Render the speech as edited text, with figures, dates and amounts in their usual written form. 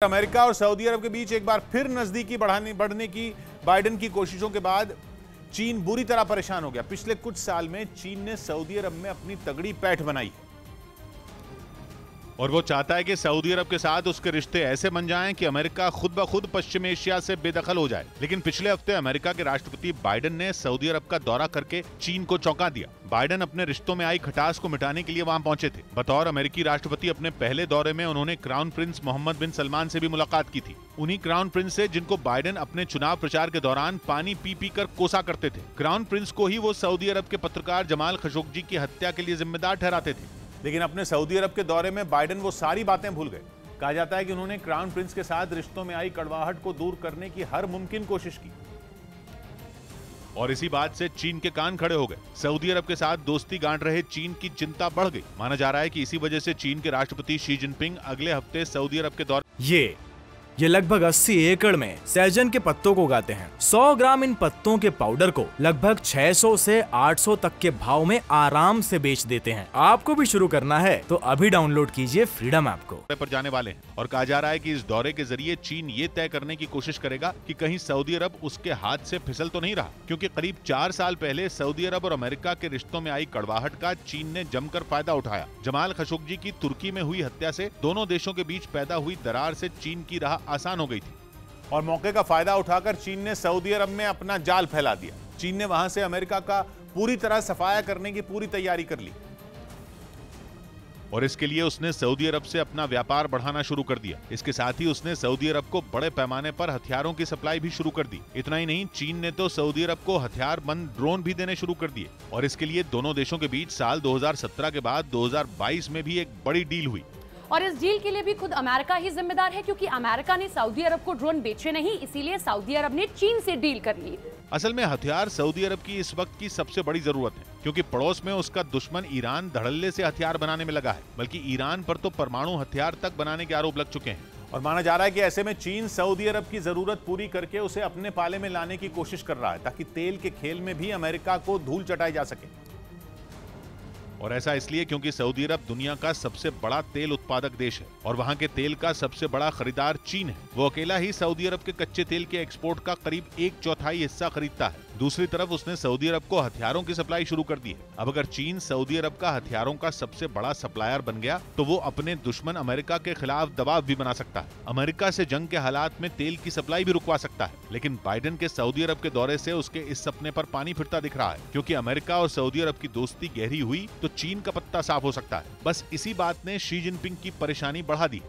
America और Saudi अरब के बीच एक बार फिर नजदीकी बढ़ने की बाइडेन की कोशिशों के बाद चीन बुरी तरह परेशान हो गया। पिछले कुछ साल में चीन ने सऊदी अरब में अपनी तगड़ी पैठ बनाई है और वो चाहता है कि सऊदी अरब के साथ उसके रिश्ते ऐसे बन जाएं कि अमेरिका खुद ब खुद पश्चिम एशिया से बेदखल हो जाए। लेकिन पिछले हफ्ते अमेरिका के राष्ट्रपति बाइडेन ने सऊदी अरब का दौरा करके चीन को चौंका दिया। बाइडेन अपने रिश्तों में आई खटास को मिटाने के लिए वहां पहुंचे थे। बतौर अमेरिकी राष्ट्रपति अपने पहले दौरे में उन्होंने क्राउन प्रिंस मोहम्मद बिन सलमान से भी मुलाकात की थी। उन्हीं क्राउन प्रिंस से जिनको बाइडेन अपने चुनाव प्रचार के दौरान पानी पी पी कर कोसा करते थे। क्राउन प्रिंस को ही वो सऊदी अरब के पत्रकार जमाल खशोगी की हत्या के लिए जिम्मेदार ठहराते थे। लेकिन अपने सऊदी अरब के दौरे में बाइडेन वो सारी बातें भूल गए। कहा जाता है कि उन्होंने क्राउन प्रिंस के साथ रिश्तों में आई कड़वाहट को दूर करने की हर मुमकिन कोशिश की और इसी बात से चीन के कान खड़े हो गए। सऊदी अरब के साथ दोस्ती गांठ रहे चीन की चिंता बढ़ गई। माना जा रहा है कि इसी वजह से चीन के राष्ट्रपति शी जिनपिंग अगले हफ्ते सऊदी अरब के दौरे ये लगभग 80 एकड़ में सहजन के पत्तों को उगाते हैं। 100 ग्राम इन पत्तों के पाउडर को लगभग 600 से 800 तक के भाव में आराम से बेच देते हैं। आपको भी शुरू करना है तो अभी डाउनलोड कीजिए फ्रीडम ऐप को। पर जाने वाले हैं और कहा जा रहा है कि इस दौरे के जरिए चीन ये तय करने की कोशिश करेगा कि कहीं सऊदी अरब उसके हाथ से फिसल तो नहीं रहा, क्योंकि करीब 4 साल पहले सऊदी अरब और अमेरिका के रिश्तों में आई कड़वाहट का चीन ने जमकर फायदा उठाया। जमाल खशोगी की तुर्की में हुई हत्या से दोनों देशों के बीच पैदा हुई दरार से चीन की राह आसान हो गई थी और मौके का फायदा उठाकर चीन ने सऊदी अरब में अपना जाल फैला दिया। चीन ने वहां से अमेरिका का पूरी तरह सफाया करने की पूरी तैयारी कर ली और इसके लिए उसने सऊदी अरब से अपना व्यापार बढ़ाना शुरू कर दिया। इसके साथ ही उसने सऊदी अरब को बड़े पैमाने पर हथियारों की सप्लाई भी शुरू कर दी। इतना ही नहीं, चीन ने तो सऊदी अरब को हथियारबंद ड्रोन भी देने शुरू कर दिए और इसके लिए दोनों देशों के बीच साल 2017 के बाद 2022 में भी एक बड़ी डील हुई। और इस डील के लिए भी खुद अमेरिका ही जिम्मेदार है, क्योंकि अमेरिका ने सऊदी अरब को ड्रोन बेचे नहीं, इसीलिए सऊदी अरब ने चीन से डील कर ली। असल में हथियार सऊदी अरब की इस वक्त की सबसे बड़ी जरूरत है, क्योंकि पड़ोस में उसका दुश्मन ईरान धड़ल्ले से हथियार बनाने में लगा है। बल्कि ईरान पर तो परमाणु हथियार तक बनाने के आरोप लग चुके हैं और माना जा रहा है कि ऐसे में चीन सऊदी अरब की जरूरत पूरी करके उसे अपने पाले में लाने की कोशिश कर रहा है, ताकि तेल के खेल में भी अमेरिका को धूल चटाई जा सके। और ऐसा इसलिए क्योंकि सऊदी अरब दुनिया का सबसे बड़ा तेल उत्पादक देश है और वहां के तेल का सबसे बड़ा खरीदार चीन है। वो अकेला ही सऊदी अरब के कच्चे तेल के एक्सपोर्ट का करीब 1/4 हिस्सा खरीदता है। दूसरी तरफ उसने सऊदी अरब को हथियारों की सप्लाई शुरू कर दी है। अब अगर चीन सऊदी अरब का हथियारों का सबसे बड़ा सप्लायर बन गया तो वो अपने दुश्मन अमेरिका के खिलाफ दबाव भी बना सकता है। अमेरिका से जंग के हालात में तेल की सप्लाई भी रुकवा सकता है। लेकिन बाइडेन के सऊदी अरब के दौरे से उसके इस सपने पर पानी फिरता दिख रहा है, क्योंकि अमेरिका और सऊदी अरब की दोस्ती गहरी हुई तो चीन का पत्ता साफ हो सकता है। बस इसी बात ने शी जिनपिंग की परेशानी बढ़ा दी।